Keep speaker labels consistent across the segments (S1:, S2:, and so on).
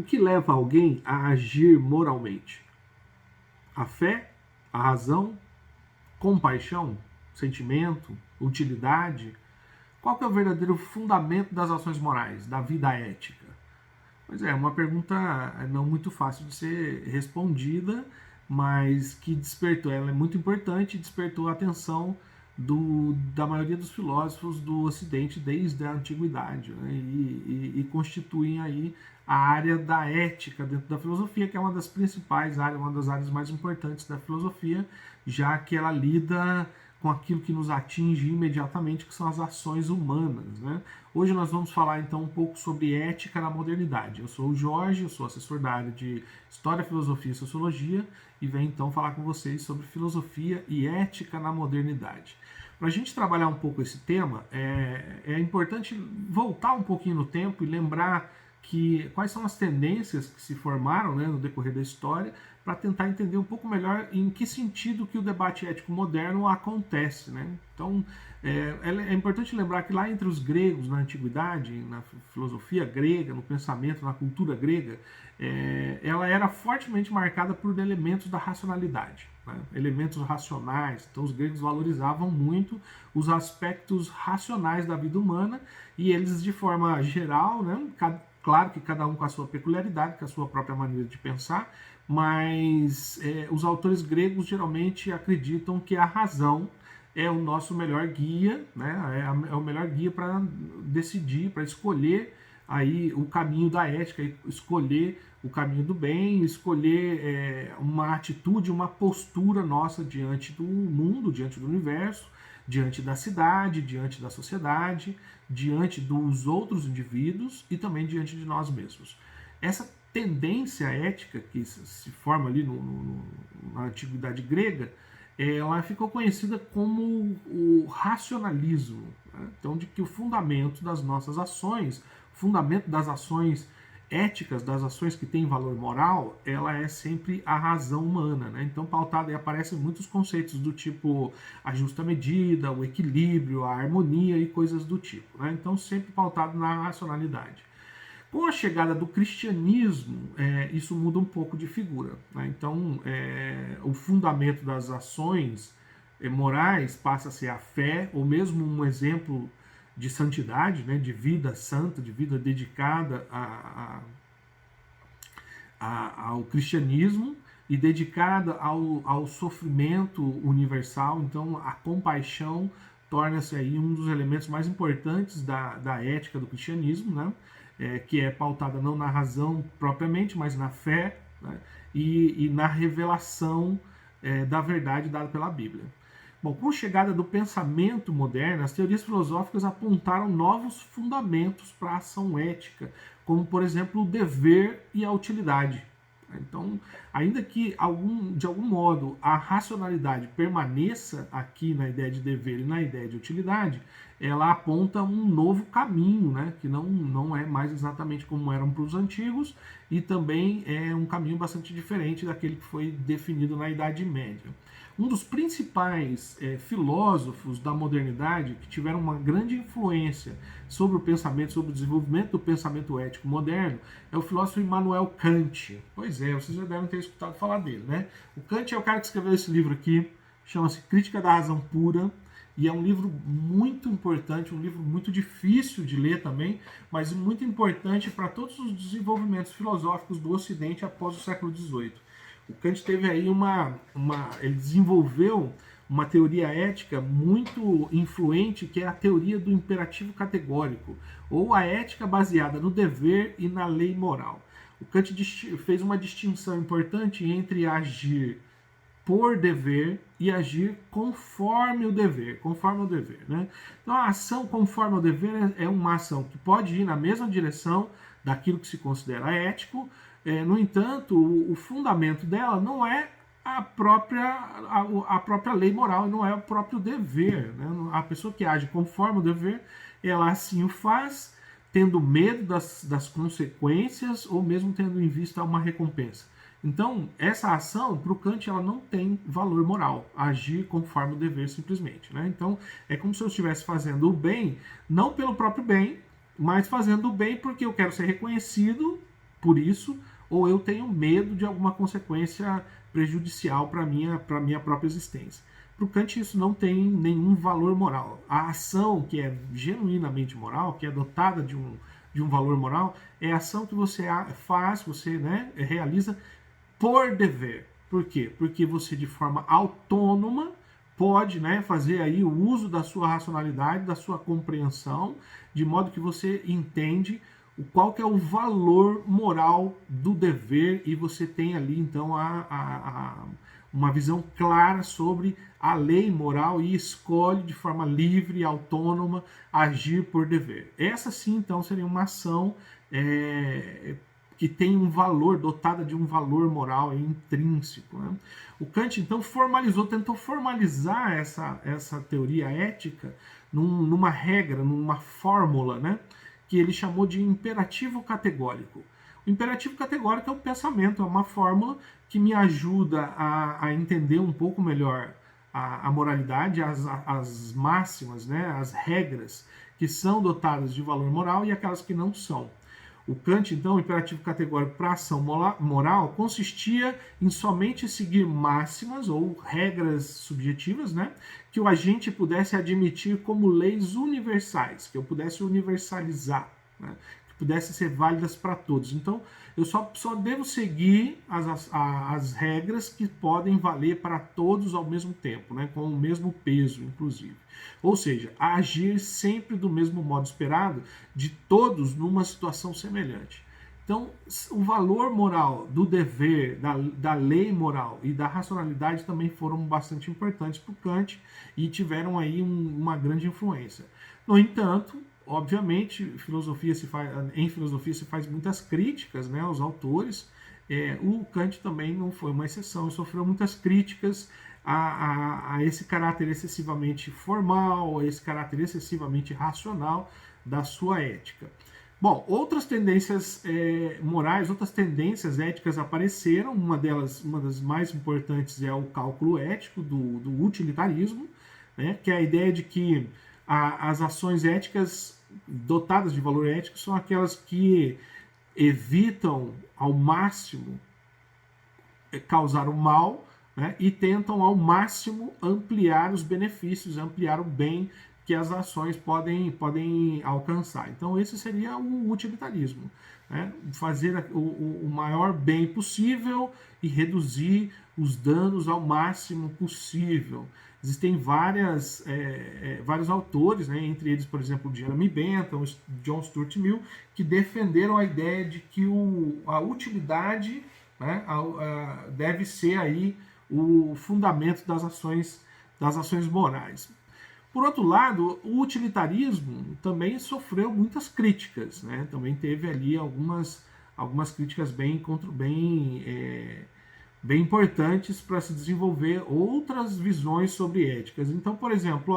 S1: que leva alguém a agir moralmente? A fé, a razão, compaixão, sentimento, utilidade? Qual que é o verdadeiro fundamento das ações morais, da vida ética? Pois é, uma pergunta não muito fácil de ser respondida, mas que despertou, ela é muito importante e despertou a atenção da maioria dos filósofos do Ocidente desde a antiguidade, né? E constituem aí a área da ética dentro da filosofia, que é uma das principais áreas, uma das áreas mais importantes da filosofia, já que ela lida com aquilo que nos atinge imediatamente, que são as ações humanas, né? Hoje nós vamos falar então um pouco sobre ética na modernidade. Eu sou o Jorge, eu sou assessor da área de História, Filosofia e Sociologia e venho então falar com vocês sobre filosofia e ética na modernidade. Para a gente trabalhar um pouco esse tema, é importante voltar um pouquinho no tempo e lembrar quais são as tendências que se formaram, né, no decorrer da história, para tentar entender um pouco melhor em que sentido que o debate ético moderno acontece, né? Então, é importante lembrar que lá entre os gregos, na antiguidade, na filosofia grega, no pensamento, na cultura grega, ela era fortemente marcada por elementos da racionalidade, né? Elementos racionais. Então, os gregos valorizavam muito os aspectos racionais da vida humana e eles, de forma geral, né, claro que cada um com a sua peculiaridade, com a sua própria maneira de pensar, mas os autores gregos geralmente acreditam que a razão é o nosso melhor guia, né? É o melhor guia para decidir, para escolher aí o caminho da ética, escolher o caminho do bem, escolher uma atitude, uma postura nossa diante do mundo, diante do universo, diante da cidade, diante da sociedade, diante dos outros indivíduos e também diante de nós mesmos. Essa tendência ética que se forma ali na antiguidade grega, ela ficou conhecida como o racionalismo, né? Então, de que o fundamento das nossas ações, o fundamento das ações éticas, das ações que têm valor moral, ela é sempre a razão humana, né? Então, pautada, e aparecem muitos conceitos do tipo a justa medida, o equilíbrio, a harmonia e coisas do tipo, né? Então, sempre pautado na racionalidade. Com a chegada do cristianismo, isso muda um pouco de figura, né? Então, o fundamento das ações morais passa a ser a fé, ou mesmo um exemplo de santidade, né? De vida santa, de vida dedicada ao cristianismo e dedicada ao sofrimento universal. Então, a compaixão torna-se aí um dos elementos mais importantes da ética do cristianismo, né? Que é pautada não na razão propriamente, mas na fé, né? e na revelação da verdade dada pela Bíblia. Bom, com a chegada do pensamento moderno, as teorias filosóficas apontaram novos fundamentos para a ação ética, como, por exemplo, o dever e a utilidade. Então, ainda que de algum modo a racionalidade permaneça aqui na ideia de dever e na ideia de utilidade, ela aponta um novo caminho, né, que não é mais exatamente como eram para os antigos e também é um caminho bastante diferente daquele que foi definido na Idade Média. Um dos principais filósofos da modernidade que tiveram uma grande influência sobre o pensamento, sobre o desenvolvimento do pensamento ético moderno, é o filósofo Immanuel Kant. Pois é, vocês já devem ter escutado falar dele, né? O Kant é o cara que escreveu esse livro aqui, chama-se Crítica da Razão Pura, e é um livro muito importante, um livro muito difícil de ler também, mas muito importante para todos os desenvolvimentos filosóficos do Ocidente após o século XVIII. O Kant teve aí ele desenvolveu uma teoria ética muito influente, que é a teoria do imperativo categórico, ou a ética baseada no dever e na lei moral. O Kant fez uma distinção importante entre agir por dever e agir conforme o dever, né? Então, a ação conforme o dever é uma ação que pode ir na mesma direção daquilo que se considera ético. No entanto, o fundamento dela não é a própria lei moral, não é o próprio dever, né? A pessoa que age conforme o dever, ela assim o faz, tendo medo das consequências ou mesmo tendo em vista uma recompensa. Então, essa ação, para o Kant, ela não tem valor moral, agir conforme o dever simplesmente, né? Então, é como se eu estivesse fazendo o bem, não pelo próprio bem, mas fazendo o bem porque eu quero ser reconhecido por isso, ou eu tenho medo de alguma consequência prejudicial para a minha própria existência. Para o Kant isso não tem nenhum valor moral. A ação que é genuinamente moral, que é dotada de um valor moral, é a ação que você faz, você, né, realiza por dever. Por quê? Porque você de forma autônoma pode, né, fazer aí o uso da sua racionalidade, da sua compreensão, de modo que você entende qual que é o valor moral do dever e você tem ali então uma visão clara sobre a lei moral e escolhe de forma livre e autônoma agir por dever. Essa sim então seria uma ação que tem um valor, dotada de um valor moral intrínseco. Né? O Kant, então, tentou formalizar essa teoria ética numa regra, numa fórmula, né? Que ele chamou de imperativo categórico. O imperativo categórico é um pensamento, é uma fórmula que me ajuda a entender um pouco melhor a moralidade, as máximas, né? As regras que são dotadas de valor moral e aquelas que não são. O Kant, então, o imperativo categórico para a ação moral consistia em somente seguir máximas ou regras subjetivas, né, que o agente pudesse admitir como leis universais, que eu pudesse universalizar, né, que pudessem ser válidas para todos. Então, eu só devo seguir as regras que podem valer para todos ao mesmo tempo, né, com o mesmo peso, inclusive. Ou seja, agir sempre do mesmo modo esperado de todos numa situação semelhante. Então, o valor moral do dever, da lei moral e da racionalidade também foram bastante importantes para o Kant e tiveram aí uma grande influência. No entanto, obviamente, em filosofia se faz muitas críticas, né, aos autores. O Kant também não foi uma exceção, sofreu muitas críticas a esse caráter excessivamente formal, a esse caráter excessivamente racional da sua ética. Bom, outras tendências morais, outras tendências éticas apareceram. Uma das mais importantes é o cálculo ético do utilitarismo, né, que é a ideia de que as ações éticas dotadas de valor ético são aquelas que evitam ao máximo causar o mal, né, e tentam ao máximo ampliar os benefícios, ampliar o bem que as ações podem alcançar. Então esse seria o utilitarismo, né? Fazer o maior bem possível e reduzir os danos ao máximo possível. Existem vários autores, né, entre eles, por exemplo, Jeremy Bentham, John Stuart Mill, que defenderam a ideia de que a utilidade, né, deve ser aí o fundamento das ações morais. Por outro lado, o utilitarismo também sofreu muitas críticas, né? Também teve ali algumas críticas bem importantes para se desenvolver outras visões sobre éticas. Então, por exemplo,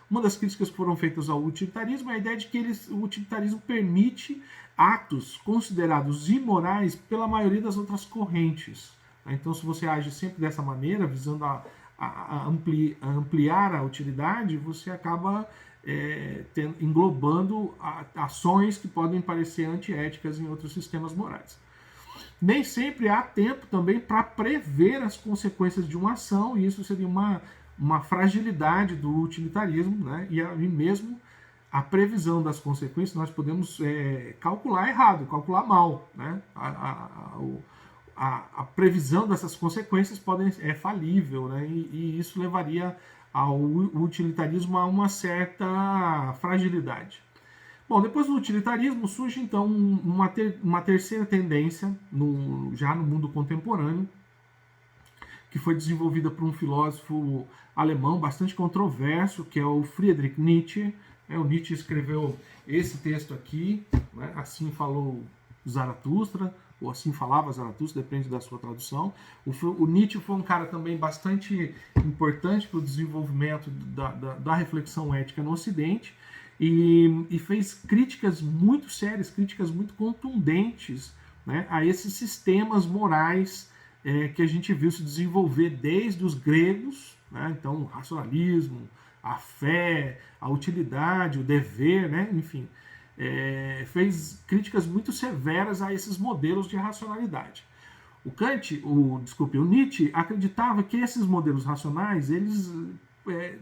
S1: uma das críticas que foram feitas ao utilitarismo é a ideia de que o utilitarismo permite atos considerados imorais pela maioria das outras correntes. Então, se você age sempre dessa maneira, visando ampliar a utilidade, você acaba englobando ações que podem parecer antiéticas em outros sistemas morais. Nem sempre há tempo também para prever as consequências de uma ação, e isso seria uma fragilidade do utilitarismo, né? E mesmo a previsão das consequências nós podemos calcular errado, calcular mal, né? A previsão dessas consequências é falível, né? E isso levaria ao utilitarismo a uma certa fragilidade. Bom, depois do utilitarismo surge então uma terceira tendência já no mundo contemporâneo, que foi desenvolvida por um filósofo alemão bastante controverso, que é o Friedrich Nietzsche. O Nietzsche escreveu esse texto aqui, né? Assim falou Zaratustra, ou assim falava Zaratustra, depende da sua tradução. O Nietzsche foi um cara também bastante importante para o desenvolvimento da reflexão ética no Ocidente, e fez críticas muito sérias, críticas muito contundentes, né, a esses sistemas morais que a gente viu se desenvolver desde os gregos, né, então o racionalismo, a fé, a utilidade, o dever, né, enfim. fez críticas muito severas a esses modelos de racionalidade. O Nietzsche acreditava que esses modelos racionais, eles,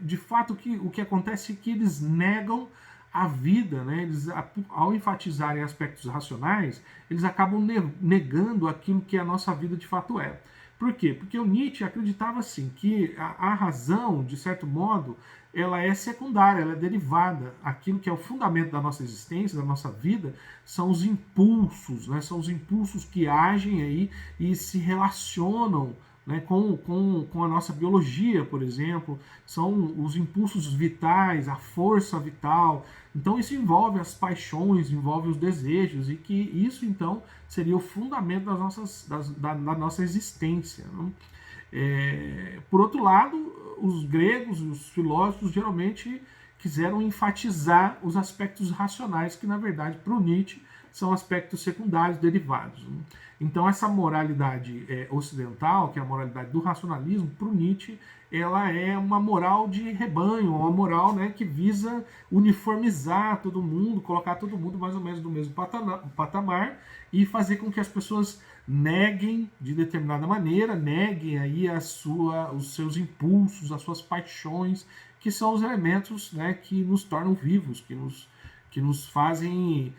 S1: de fato, o que acontece é que eles negam a vida, né? Eles, ao enfatizarem aspectos racionais, eles acabam negando aquilo que a nossa vida de fato é. Por quê? Porque o Nietzsche acreditava assim que a razão, de certo modo, ela é secundária, ela é derivada. Aquilo que é o fundamento da nossa existência, da nossa vida, são os impulsos, né? São os impulsos que agem aí e se relacionam, né, com a nossa biologia, por exemplo, são os impulsos vitais, a força vital. Então isso envolve as paixões, envolve os desejos, e que isso então seria o fundamento da nossa existência. Né? Por outro lado, os gregos, os filósofos, geralmente quiseram enfatizar os aspectos racionais, que na verdade para o Nietzsche são aspectos secundários, derivados. Né? Então essa moralidade ocidental, que é a moralidade do racionalismo, para o Nietzsche, ela é uma moral de rebanho, uma moral, né, que visa uniformizar todo mundo, colocar todo mundo mais ou menos no mesmo patamar e fazer com que as pessoas neguem de determinada maneira, neguem aí os seus impulsos, as suas paixões, que são os elementos, né, que nos tornam vivos, que nos fazem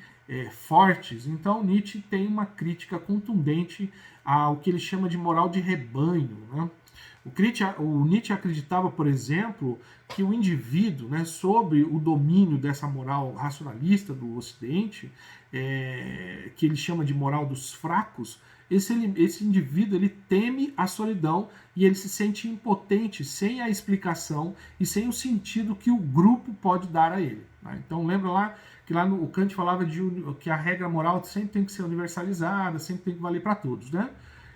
S1: fortes. Então Nietzsche tem uma crítica contundente ao que ele chama de moral de rebanho. Né? O Nietzsche acreditava, por exemplo, que o indivíduo, né, sob o domínio dessa moral racionalista do Ocidente, que ele chama de moral dos fracos, esse indivíduo ele teme a solidão e ele se sente impotente sem a explicação e sem o sentido que o grupo pode dar a ele. Né? Então lembra lá que o Kant falava que a regra moral sempre tem que ser universalizada, sempre tem que valer para todos, né?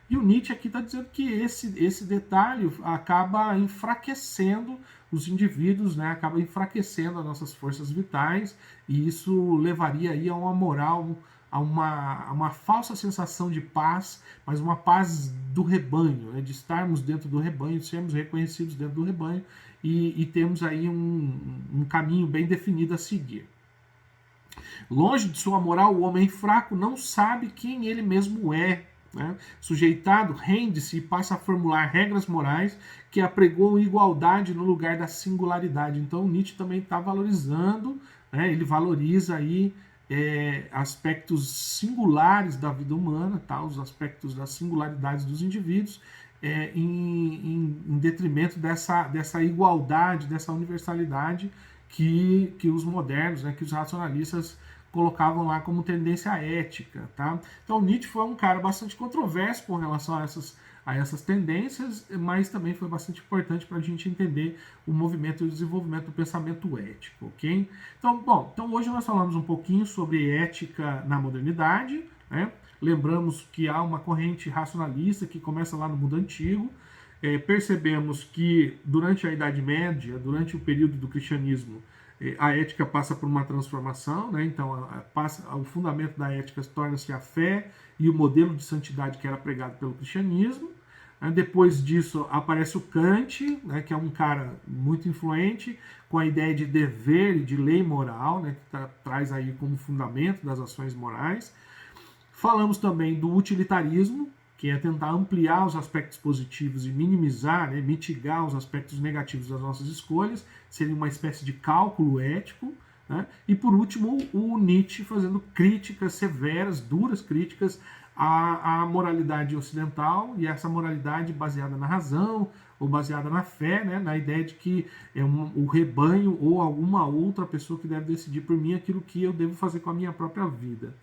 S1: E o Nietzsche aqui está dizendo que esse detalhe acaba enfraquecendo os indivíduos, né? Acaba enfraquecendo as nossas forças vitais, e isso levaria aí a uma moral, a uma falsa sensação de paz, mas uma paz do rebanho, né? De estarmos dentro do rebanho, sermos reconhecidos dentro do rebanho e temos aí um caminho bem definido a seguir. Longe de sua moral, o homem fraco não sabe quem ele mesmo é. Né? Sujeitado, rende-se e passa a formular regras morais que apregoam igualdade no lugar da singularidade. Então Nietzsche também está valorizando, né? Ele valoriza aí aspectos singulares da vida humana, tá? Os aspectos das singularidades dos indivíduos, em detrimento dessa igualdade, dessa universalidade que os modernos, né, que os racionalistas colocavam lá como tendência ética. Tá? Então Nietzsche foi um cara bastante controverso com relação a essas tendências, mas também foi bastante importante para a gente entender o movimento e o desenvolvimento do pensamento ético. Ok? Então hoje nós falamos um pouquinho sobre ética na modernidade, né? Lembramos que há uma corrente racionalista que começa lá no mundo antigo. Percebemos que durante a Idade Média, durante o período do cristianismo, a ética passa por uma transformação, né? Então o fundamento da ética torna-se a fé e o modelo de santidade que era pregado pelo cristianismo. Depois disso aparece o Kant, né, que é um cara muito influente, com a ideia de dever e de lei moral, né, que traz aí como fundamento das ações morais. Falamos também do utilitarismo, que é tentar ampliar os aspectos positivos e minimizar, né, mitigar os aspectos negativos das nossas escolhas, seria uma espécie de cálculo ético. Né? E por último, o Nietzsche fazendo críticas severas, duras críticas à moralidade ocidental, e essa moralidade baseada na razão ou baseada na fé, né? Na ideia de que o rebanho ou alguma outra pessoa que deve decidir por mim aquilo que eu devo fazer com a minha própria vida.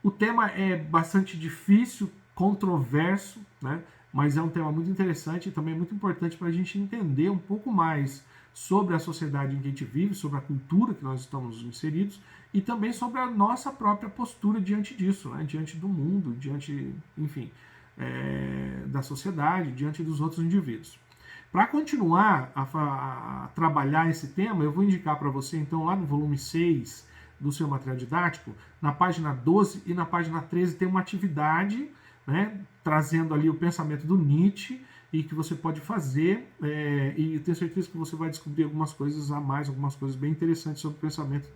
S1: O tema é bastante difícil, controverso, né? Mas é um tema muito interessante e também muito importante para a gente entender um pouco mais sobre a sociedade em que a gente vive, sobre a cultura que nós estamos inseridos e também sobre a nossa própria postura diante disso, né? Diante do mundo, diante, enfim, da sociedade, diante dos outros indivíduos. Para continuar a trabalhar esse tema, eu vou indicar para você, então, lá no volume 6 do seu material didático, na página 12 e na página 13 tem uma atividade, né, trazendo ali o pensamento do Nietzsche, e que você pode fazer, e eu tenho certeza que você vai descobrir algumas coisas a mais, algumas coisas bem interessantes sobre o pensamento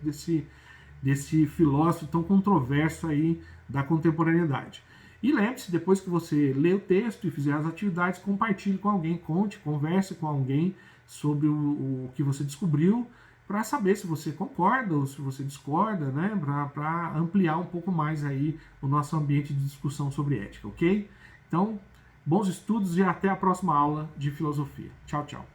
S1: desse filósofo tão controverso aí da contemporaneidade. E lembre-se, depois que você lê o texto e fizer as atividades, compartilhe com alguém, converse com alguém sobre o que você descobriu, para saber se você concorda ou se você discorda, né? Para ampliar um pouco mais aí o nosso ambiente de discussão sobre ética, ok? Então, bons estudos e até a próxima aula de filosofia. Tchau, tchau.